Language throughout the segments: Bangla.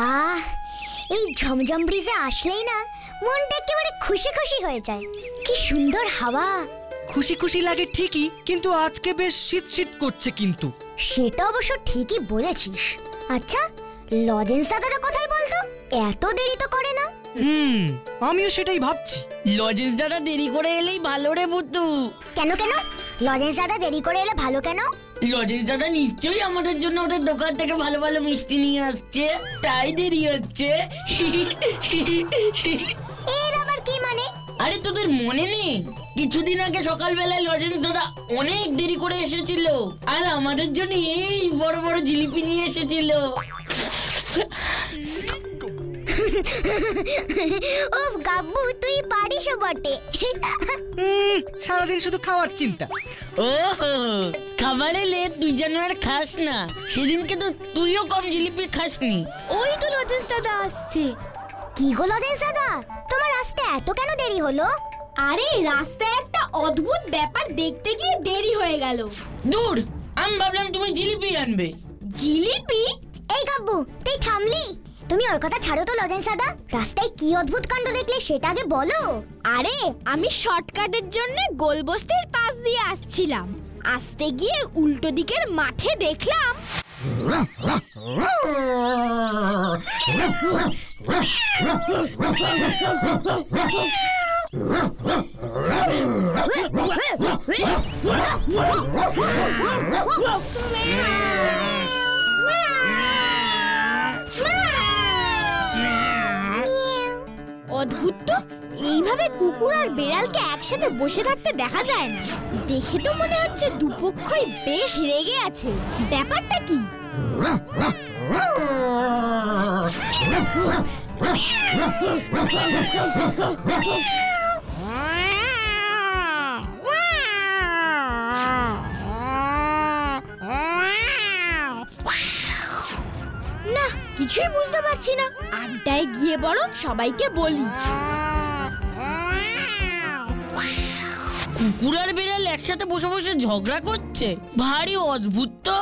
আহ, এই ঝমঝম ব্রিজে আসলেই না মনটা একেবারে খুশি খুশি হয়ে যায়। কি সুন্দর হাওয়া। খুশি খুশি লাগে ঠিকই, কিন্তু আজকে বেশ শীত শীত করছে। কিন্তু সেটা অবশ্য ঠিকই বলেছিস। আচ্ছা, লজেন্স দাদাটা কোথায় বলতো? এত দেরি তো করে না। আমিও সেটাই ভাবছি। লজেন্স দাদা দেরি করে এলেই ভালো রে বুদ্ধু। কেন কেন? লজেন্স দাদা দেরি করে এলে ভালো কেন? লজেন্স দাদা নিশ্চয়ই আমাদের জন্য ওদের দোকান থেকে ভালো ভালো মিষ্টি নিয়ে আসছে, তাই দেরি হচ্ছে। এর আবার কি মানে? আরে তোদের মনে নেই কিছুদিন আগে সকালবেলায় লজেন্স দাদা অনেক দেরি করে এসেছিল আর আমাদের জন্য এই বড় বড় জিলিপি নিয়ে এসেছিল। উফ গাব্বু, তুই পারিসও বটে। সারাদিন শুধু খাওয়ার চিন্তা। ও খাবার এলে তুই যেন আর খাস না। সেদিনকে তো তুইও কম জিলিপি খাসনি। ওই তো লজেন্স দাদা আসছে। কি গো লজেন্স দাদা, তোমার আসতে এত কেন দেরি হলো? আরে রাস্তায় একটা অদ্ভুত ব্যাপার দেখতে গিয়ে দেরি হয়ে গেল। দূর, আমি ভাবলাম তুমি জিলিপি আনবে। জিলিপি? এই গাব্বু, তুই থামলি? তুমি ওর কথা ছাড়ো তো লজেন্স দাদা। রাস্তায় কি অদ্ভুত কাণ্ড দেখলে সেটা আগে বলো। আরে আমি শর্টকাটের জন্য গোলবস্তির পাশ দিয়ে আসছিলাম। আসতে গিয়ে উল্টো দিকের মাঠে দেখলাম অদ্ভুত তো, এইভাবে কুকুর আর বিড়ালকে একসাথে বসে থাকতে দেখা যায় না। দেখে তো মনে হচ্ছে দুপক্ষই বেশ রেগে আছে। ব্যাপারটা কি? না, কিছুই বুঝতে পারছি না। আড্ডায় গিয়ে বরং সবাইকে বলি। কুকুর আর বিড়াল একসাথে বসে বসে ঝগড়া করছে, ভারী অদ্ভুত তো।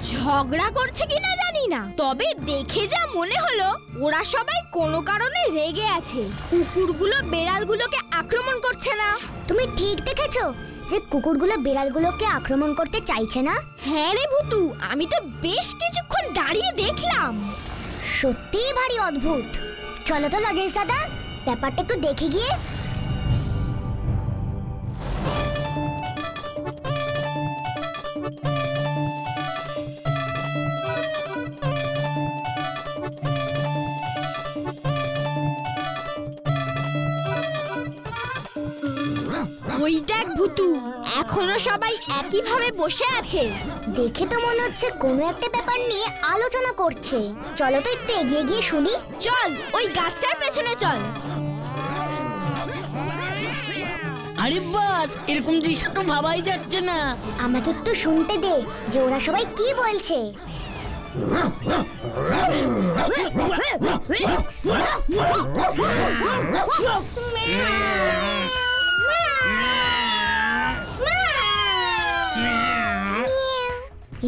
ঝগড়া করছে কিনা জানি না, তবে দেখে যা মনে হলো ওরা সবাই কোনো কারণে রেগে আছে। কুকুরগুলো বিড়ালগুলোকে আক্রমণ করছে না। তুমি ঠিক দেখেছো যে কুকুরগুলো বিড়ালগুলোকে আক্রমণ করতে চাইছে না? হ্যাঁ রে ভুতু, আমি তো বেশ কিছুক্ষণ দাঁড়িয়ে দেখলাম। সত্যিই ভারী অদ্ভুত। চলো তো লজেন্স দাদা, ব্যাপারটা একটু দেখে গিয়ে। ওই দেখ ভুতু, এখনো সবাই একই ভাবে বসে আছে। দেখে তো মনে হচ্ছে কোনো একটা ব্যাপার নিয়ে আলোচনা করছে। চলো তো একটু এগিয়ে গিয়ে শুনি। চল, ওই গাছটার পেছনে চল। আরে বাস, এরকম দৃশ্য তো ভাবাই যাচ্ছে না। আমাকে একটু শুনতে দে যে ওরা সবাই কি বলছে।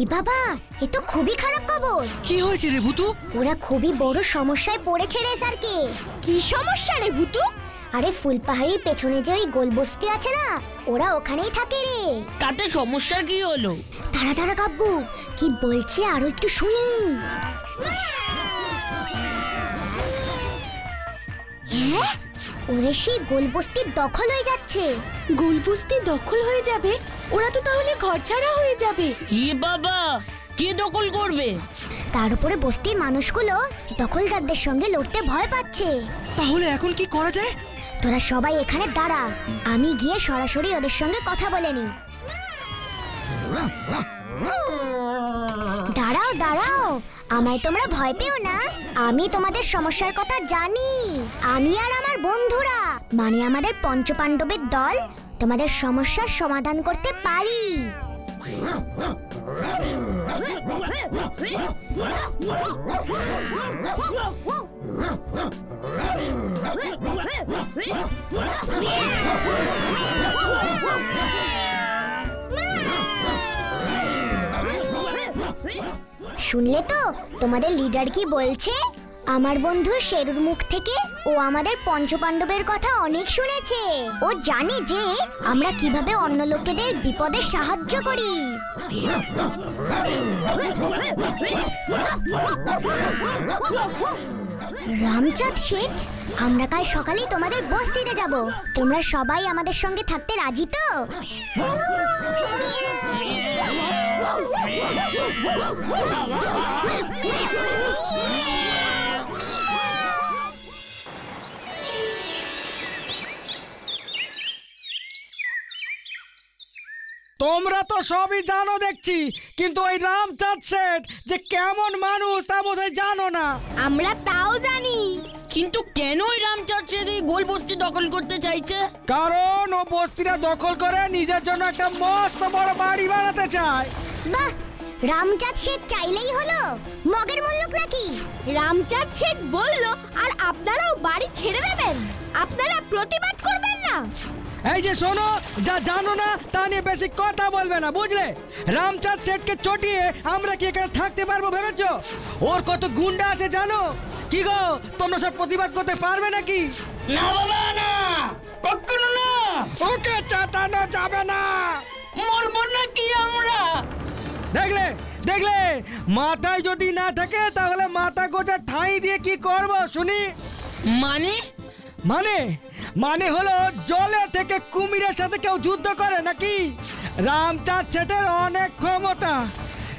এ বাবা, এ তো খুবই খারাপ খবর। কি হয়েছে রে ভুতু? ওরা খুবই বড় সমস্যায় পড়েছে রে স্যারকে। কি সমস্যা রে ভুতু? আরে ফুলপাহাড়ির পেছনে যে ওই গোলবস্তি আছে না, ওরা ওখানেই থাকে রে। তাতে সমস্যা কি হলো? দাঁড়া দাঁড়া কাব্বু, কি বলছে আরো একটু শুনি। হ্যাঁ, ওদের সেই গোলবস্তির দখল হয়ে যাচ্ছে। গোলবস্তি দখল হয়ে যাবে? ওরা তো তাহলে ঘরছাড়া হয়ে যাবে। এ বাবা, কে দখল করবে? তার উপরে বস্তির মানুষগুলো দখলদারদের সঙ্গে লড়তে ভয় পাচ্ছে। তাহলে এখন কি করা যায়? তোরা সবাই এখানে দাঁড়া, আমি গিয়ে সরাসরি ওদের সঙ্গে কথা বলে নি। দাঁড়াও দাঁড়াও, আমায় তোমরা ভয় পেও না। আমি তোমাদের সমস্যার কথা জানি। আমি আর আমার বন্ধুরা, মানে আমাদের পঞ্চপাণ্ডবের দল, তোমাদের সমস্যার সমাধান করতে পারি। শুনলে তো তোমাদের লিডার কি বলছে? আমার বন্ধু শেরুর মুখ থেকে ও আমাদের পঞ্চপাণ্ডবের কথা অনেক শুনেছে। ও জানে যে আমরা কিভাবে অন্য লোকেদের বিপদে সাহায্য করি। রামচাঁদ শেঠ, আমরা কাল সকালেই তোমাদের বস্তিতে যাব। তোমরা সবাই আমাদের সঙ্গে থাকতে রাজি তো? তোমরা তো সবই জানো দেখছি, কিন্তু ওই রামচাঁদ শেঠ যে কেমন মানুষ তা বোধহয় জানো না। আমরা তাও জানি, কিন্তু কেন ওই রামচাঁদ শেঠ এই গোল বস্তি দখল করতে চাইছে? কারণ ও বস্তিটা দখল করে নিজের জন্য একটা মস্ত বড় বাড়ি বানাতে চায়। বাহ, রামচাঁদ শেঠ চাইলেই হলো? মগের মুল্লুক নাকি? রামচাঁদ শেঠ বলল আর আপনারাও বাড়ি ছেড়ে দেবেন? আপনারা প্রতিবাদ করবেন না? এই যে শোনো, যা জানো না তা নিয়ে বেশি কথা বলবে না, বুঝলে? রামচাঁদ শেঠকে চটিয়ে আমরা কি এখানে থাকতে পারবো ভেবেছো? ওর কত গুন্ডা আছে জানো? কি গো, তোমরা সব প্রতিবাদ করতে পারবে নাকি? না বাবা, না, কখনো না। ওকে চাটানো যাবে না। মরবো নাকি আমরা? দেখলে দেখলে, মাথায় যদি না থাকে তাহলে মাথা গোজা ঠাঁই দিয়ে কি করব শুনি? মানে মানে মানে হলো জলে থেকে কুমিরের সাথে কেউ যুদ্ধ করে নাকি? রামচাঁদ শেঠের অনেক ক্ষমতা,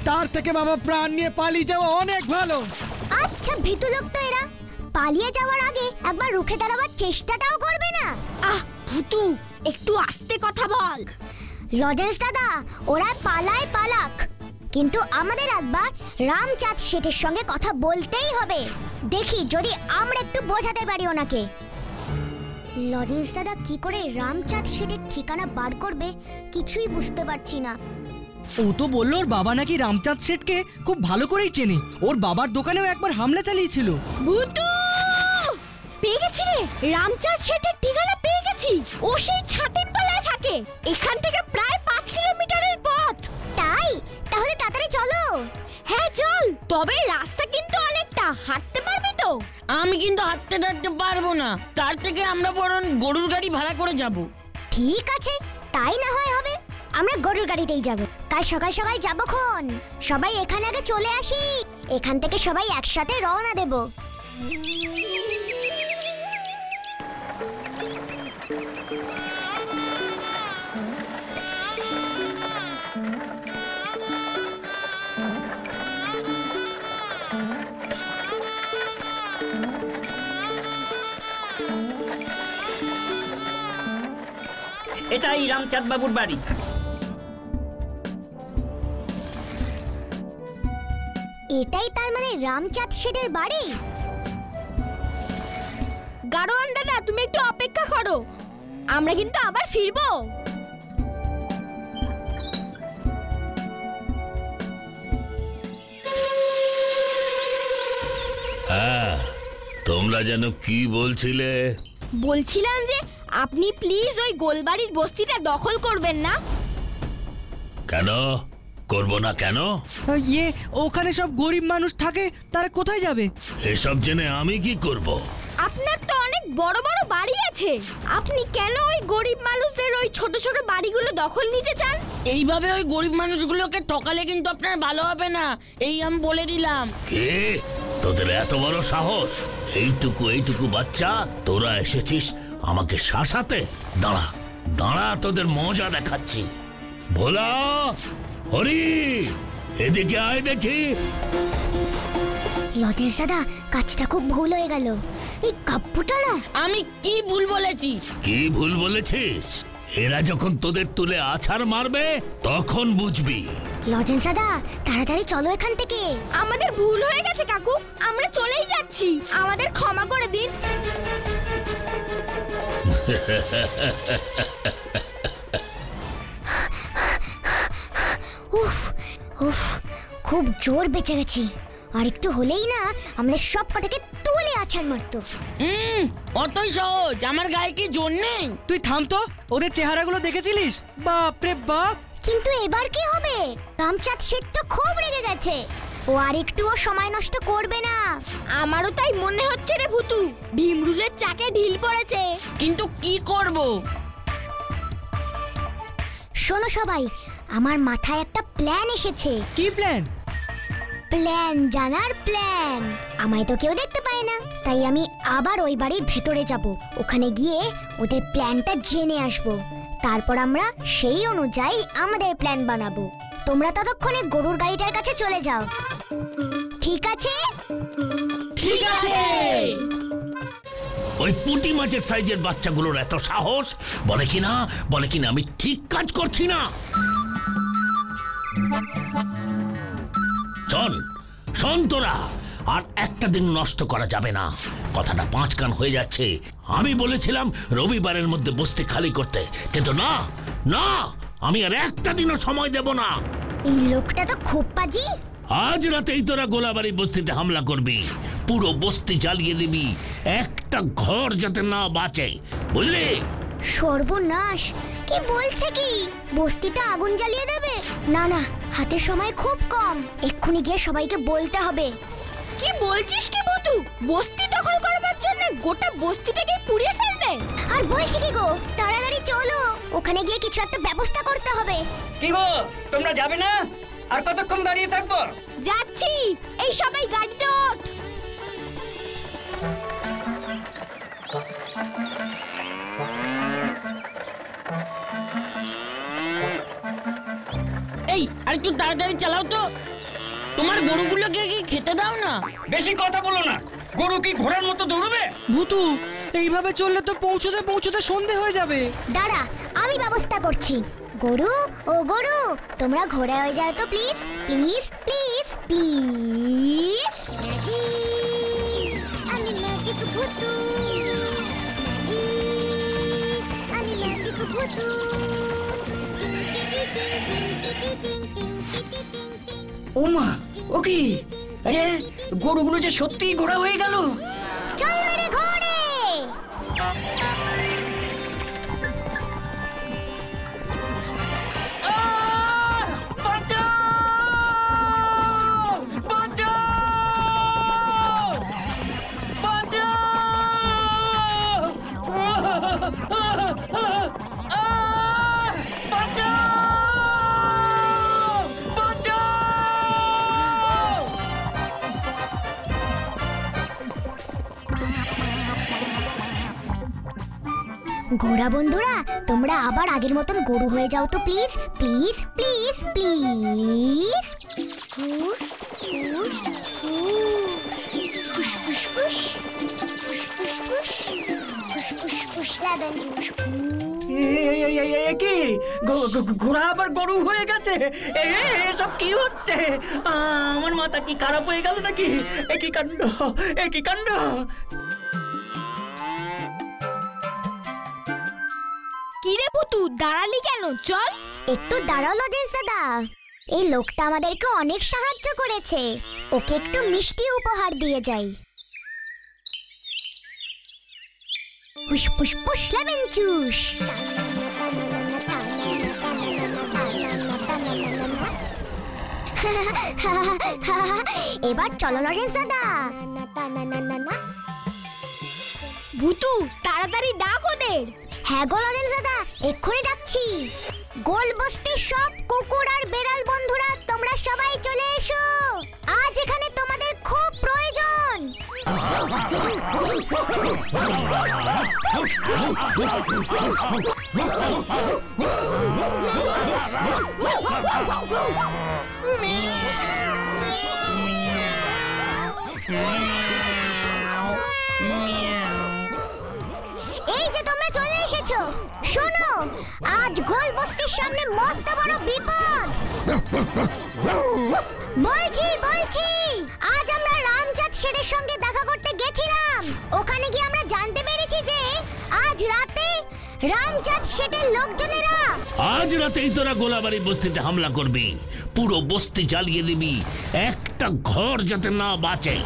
তার থেকে বাবা প্রাণ নিয়ে পালিয়ে যাওয়া অনেক ভালো। আচ্ছা ভীতু লোক তো এরা, পালিয়ে যাওয়ার আগে একবার রুখে দাঁড়াবার চেষ্টাটাও করবে না? আহ ভুতু, একটু আস্তে কথা বল। লজেন্স দাদা, ওরা পালায় পালাক, কিন্তু আমাদের একবার রামচাঁদ শেঠের সঙ্গে কথা বলতেই হবে। দেখি যদি আমরা একটু বোঝাতে পারি ওনাকে। লজেন্স দাদা কি করে রামচাঁদ শেঠের ঠিকানা বার করবে কিছুই বুঝতে পারছি না। ও তো বললো ওর বাবা নাকি রামচাঁদ শেঠকে খুব ভালো করেই চেনে। ওর বাবার দোকানেও একবার হামলা চালিয়েছিল। ভুতু, পেয়ে গেছি রে, রামচাঁদ শেঠের ঠিকানা পেয়ে গেছি। ও সেই ছাতিম তলায় থাকে, এখান থেকে প্রায় 5 কিলোমিটারের পথ। তাই? তাহলে তাড়াতাড়ি চলো। হ্যাঁ চল, তবে রাস্তা কিন্তু অনেকটা, হাঁটতে পারবি তো? আমি কিন্তু হাঁটতে টাটতে পারবো না, তার থেকে আমরা বরং গরুর গাড়ি ভাড়া করে যাব। ঠিক আছে, তাই না হয় হবে। আমরা গরুর গাড়িতেই যাব। কাল সকাল সকাল যাবো খন। সবাই এখানে আগে চলে আসি, এখান থেকে সবাই একসাথে রওনা দেব। এটাই রামচাঁদ বাবুর বাড়ি। এটাই তার মানে রামচাঁদ শেঠের বাড়ি? গাড়োয়ান দাদা, তুমি একটু অপেক্ষা করো, আমরা কিন্তু আবার ফিরবো। হ্যাঁ, তোমরা যেন কি বলছিলে? বলছিলাম যে আপনি প্লিজ ওই গোলবাড়ির বস্তিটা দখল করবেন না। কেন করব না? কেন? ইয়ে, ওখানে সব গরিব মানুষ থাকে, তারা কোথায় যাবে? এসব জেনে আমি কি করব? আপনার তো অনেক বড় বড় বাড়ি আছে, আপনি কেন ওই গরিব মানুষদের ওই ছোট ছোট বাড়িগুলো দখল নিতে চান? এইভাবে ওই গরিব মানুষগুলোকে ঠকালে কিন্তু আপনার ভালো হবে না, এই আমি বলে দিলাম। কে তোদের এত বড় সাহস? এইটুকু বাচ্চা তোরা এসেছিস আমাকে শাসাতে? দাঁড়া দাঁড়া, তোদের মজা দেখাচ্ছি। ভোলা, হরি, এদিকে আয় দেখি। লজেন্স দাদা, কাজটা খুব ভুল হয়ে গেল। এই কাব্যটা না। আমি কি ভুল বলেছি? কি ভুল বলেছিস? এরা যখন তোদের তুলে আছাড় মারবে তখন বুঝবি। লজেন্স দাদা, তাড়াতাড়ি চলো এখান থেকে। আমাদের ভুল হয়ে গেছে কাকু, আমরা চলেই যাচ্ছি, আমাদের ক্ষমা করে দিন। উফ উফ, খুব জোর বেঁচে গেছি। আর একটু হলেই না আমরা সব কটাকে তুলে আছাড় মারতো। অতই সহজ? আমার গায়ে কি জোর নেই? তুই থাম তো, ওদের চেহারাগুলো দেখেছিলিস? বাপ রে বাপ! কিন্তু এবার কি হবে? রামচাঁদ শেঠ তো খুব রেগে গেছে। ও আর একটুও সময় নষ্ট করবে না। আমারও তাই মনে হচ্ছে রে ভুতু, ভীমরুলের চাকে ঢিল পড়েছে। কিন্তু কি করব? শোনো সবাই, আমার মাথায় একটা প্ল্যান এসেছে। কি প্ল্যান? প্ল্যান জানার প্ল্যান। আমায় তো কেউ দেখতে পায় না, তাই আমি আবার ওই বাড়ির ভেতরে যাব। ওখানে গিয়ে ওদের প্ল্যানটা জেনে আসব। তারপর আমরা সেই অনুযায়ী আমাদের প্ল্যান বানাবো। তোমরা ততক্ষণে গরুর গাড়িটার কাছে চলে যাও, ঠিক আছে? ঠিক আছে। ওই পুঁটি মাছের সাইজের বাচ্চাগুলোর এত সাহস! বলে কিনা আমি ঠিক কাজ করছি না। শোন তোরা, আর একটা দিন নষ্ট করা যাবে না। কথাটা 5 কান হয়ে যাচ্ছে। আমি বলেছিলাম রবিবারের মধ্যে বস্তি খালি করতে, কিন্তু না, আমি আর একটা দিনও সময় দেব না। এই লোকটা তো খুব পাজি। আজ রাতেই তোরা গোলাবাড়ি বস্তিতে হামলা করবি, পুরো বস্তি জ্বালিয়ে দিবি, একটা ঘর যাতে না বাঁচে, বুঝলি? সর্বনাশ! কি বলছে কি? বস্তিতে আগুন জ্বালিয়ে দেবে? না, হাতে সময় খুব কম। এক্ষুনি গিয়ে সবাইকে বলতে হবে। কি বলছিস কি ভুতু? বস্তি দখল করবার জন্য গোটা বস্তিটাকে পুড়িয়ে ফেলবে? আর বলছি কি গো, তাড়াতাড়ি চলো, ওখানে গিয়ে কিছু একটা ব্যবস্থা করতে হবে। কি গো, তোমরা যাবে না? আর কতক্ষণ দাঁড়িয়ে থাকবো? যাচ্ছি। এই সবাই গাড়িতে ওঠ। এই আর একটু তাড়াতাড়ি চালাও তো। তোমার গরুগুলোকে কি খেতে দাও না? বেশি কথা বলো না। গরু কি ঘোড়ার মতো দৌড়বে? ভুতু, এইভাবে চললে তো পৌঁছতে সন্ধে হয়ে যাবে। দাঁড়া, আমি ব্যবস্থা করছি। গরু, ও গরু, তোমরা ঘোড়া হয়ে যাও তো প্লিজ, প্লিজ, প্লিজ, প্লিজ। আমি ম্যাজিক ভুতু, আমি ম্যাজিক ভুতু। ওমা, ও কি? আরে গরুগুলো যে সত্যিই ঘোড়া হয়ে গেল। চল মেরে ঘোড়ে। ঘোড়া বন্ধুরা, তোমরা আবার আগের মতন গরু হয়ে যাও তো প্লিজ, প্লিজ, প্লিজ, প্লিজ। ফুস ফুস ফুস ফুস ফুস ফুস ফুস ফুস ফুস ফুস লাবেন ফুস। কি ঘোড়া আবার গরু হয়ে গেছে? এসব কি হচ্ছে? আমার মাথা কি খারাপ হয়ে গেল নাকি? একই কাণ্ড, একই কাণ্ড। কি রে ভুতু, দাঁড়ালি কেন? চল। একটু দাঁড়াও লজেন্স দাদা, এই লোকটা আমাদেরকে অনেক সাহায্য করেছে, ওকে একটু মিষ্টি উপহার দিয়ে যাই। Push push push lemon juice. এবার চলো লজেন্স দাদা। ভুতু, তাড়াতাড়ি ডাক ওদের। হ্যাঁ গো লজেন্স দাদা, এক্ষুনি ডাকছি। গোল বস্তির সব কুকুর আর বেড়াল বন্ধুরা, তোমরা সবাই চলে এসো, আজ এখানে তোমাদের খুব প্রয়োজন। এই যে তোমরা চলে এসেছো, শোনো, আজ গোল বস্তির সামনে মস্ত বড় বিপদ। বলছি, আজ আমরা রামচাঁদ শেঠের সঙ্গে দেখা করতে গেছিলাম। ওখানে গিয়ে আমরা জানতে পেরেছি যে আজ রাতে রামচাঁদ শেঠের লোকজনেরা আজ রাতেই তোরা গোলাবাড়ি বস্তিতে হামলা করবি, পুরো বস্তি জ্বালিয়ে দিবি, একটা ঘর যাতে না বাঁচে।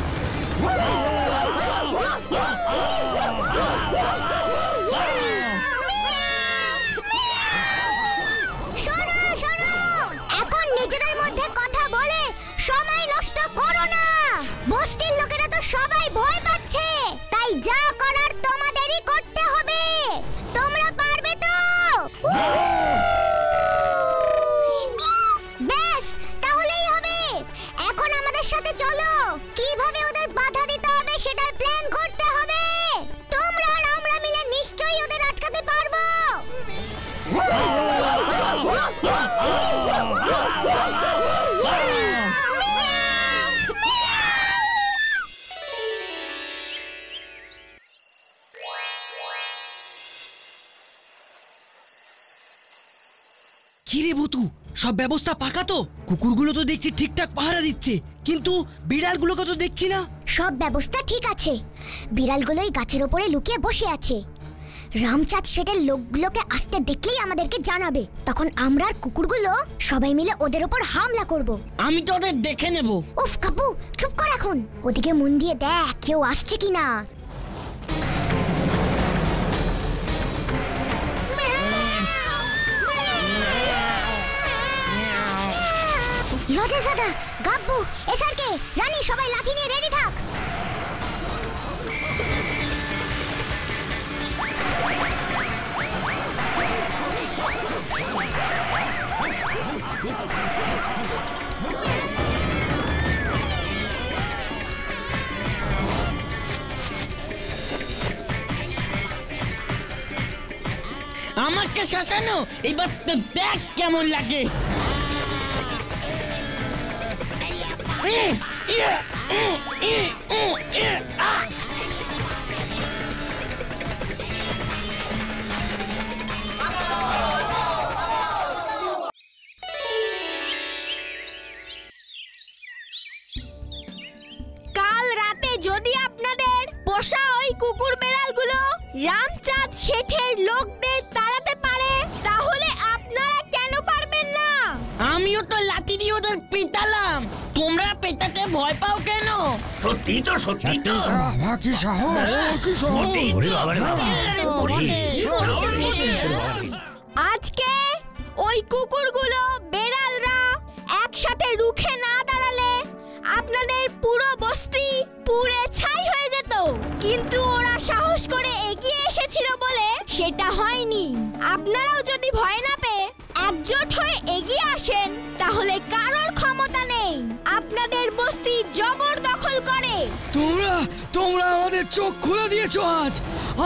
শোনো, এখন নিজেদের মধ্যে কথা বলে সময় নষ্ট কি রে ভুতু, সব ব্যবস্থা পাকা তো? কুকুরগুলো তো দেখছি ঠিকঠাক পাহারা দিচ্ছে, কিন্তু বিড়ালগুলোকে তো দেখছি না। সব ব্যবস্থা ঠিক আছে, বিড়ালগুলোই গাছের ওপরে লুকিয়ে বসে আছে। রামচাঁদ শেঠের লোকগুলোকে আসতে দেখলেই আমাদেরকে জানাবে, তখন আমরা আর কুকুরগুলো সবাই মিলে ওদের ওপর হামলা করব। আমি তো ওদের দেখে নেব। উফ কাপু, চুপ কর এখন, ওদিকে মন দিয়ে দেখ কেউ আসছে কিনা। লজেন দাদা, গাব্বু, এসআরকে, রানী সবাই লাঠি নিয়ে রেডি থাক। আমাকে শাসানো, এবার তো দেখ কেমন লাগে। কাল রাতে যদি আপনাদের পোষা ওই কুকুর বেড়ালগুলো রামচাঁদ শেঠের লোকদের তাড়াতে পারে, তাহলে আপনারা কেন পারবেন না? আমিও তো লাঠি দিয়ে ওদের পিটালাম, তোমরা পেটাতে ভয় পাও কেন? সত্যি তো, সত্যি তো। বাবা কি সাহস, কি সাহস! ওরে বাবা রে বাবা, আজকে ওই কুকুরগুলো বেড়ালরা একসাথে রুখে না দাঁড়ালে আপনাদের পুরো বস্তি পুড়ে ছাই হয়ে যেত। কিন্তু ওরা সাহস করে এগিয়ে এসেছিল বলে সেটা হয়নি। আপনারাও যদি ভয় না পেয়ে একজোট হয়ে এগিয়ে আসেন, তাহলে কারোর ক্ষমতা নেই আপনাদের বস্তি জবরদখল করে। তোমরা আমাদের চোখ খুলে দিয়েছো আজ।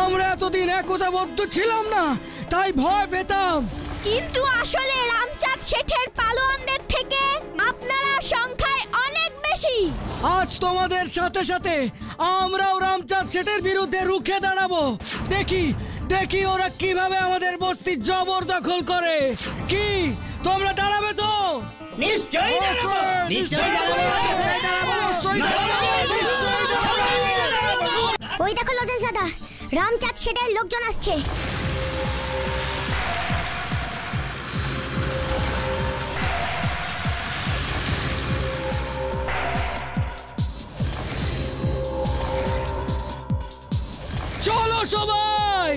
আমরা এতদিন একতাবদ্ধ ছিলাম না, তাই ভয় পেতাম। কিন্তু আসলে রামচাঁদ শেঠের পালোয়ানদের থেকে আপনারা সংখ্যায় অনেক বেশি। আজ তোমাদের সাথে সাথে আমরাও রামচাঁদ শেঠের বিরুদ্ধে রুখে দাঁড়াবো। দেখি ওরা কিভাবে আমাদের বস্তি জবরদখল করে। কি তোমরা দাঁড়াবে তো? নিশ্চয়ই ওই দেখো লজেন দাদা, রামচাঁদ শেঠের লোকজন আসছে। চলো সবাই।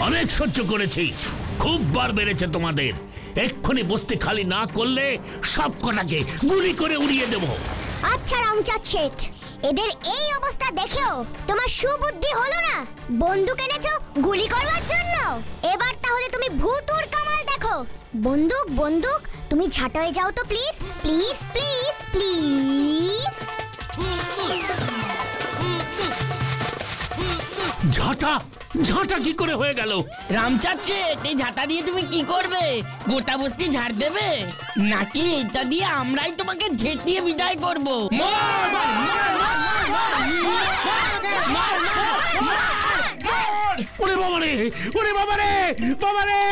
অনেক সহ্য করেছি, খুব বার বেড়েছে তোমাদের। এক্ষুনি বস্তি খালি না করলে সব কটাকে গুলি করে উড়িয়ে দেব। আচ্ছা রামচাঁদ শেঠ, এদের এই অবস্থা দেখেও তোমার সুবুদ্ধি হলো না? বন্দুক এনেছো গুলি করবার জন্য? এবার তাহলে তুমি ভূতুর কামাল দেখো। বন্দুক, তুমি ঝাঁটা হয়ে যাও তো প্লিজ, প্লিজ প্লিজ প্লিজ। ঝাঁটা কি করে হয়ে গেল? রামচাঁদ শেঠ, এই ঝাঁটা দিয়ে তুমি কি করবে? গোটা বস্তি ঝাড় দেবে, নাকি এটা দিয়ে আমরাই তোমাকে ঝেঁটিয়ে বিদায় করবো? গড ওরে বাবা রে ওরে বাবা রে বাবা রে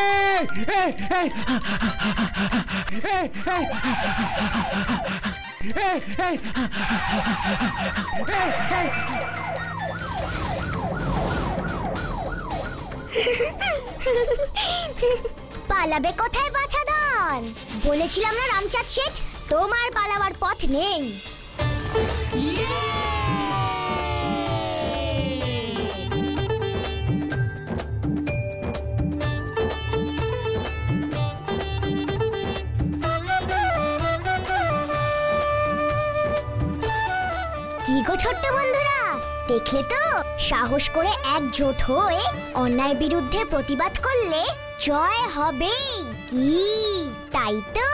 পালাবে কোথায় বাছাধন? বলেছিলাম না রামচাঁদ শেঠ, তোমার পালাবার পথ নেই। কি গো ছোট্ট বন্ধুরা, দেখলে তো সাহস করে একজোট হয়ে অন্যায়ের বিরুদ্ধে প্রতিবাদ করলে জয় হবে। কি তাই তো?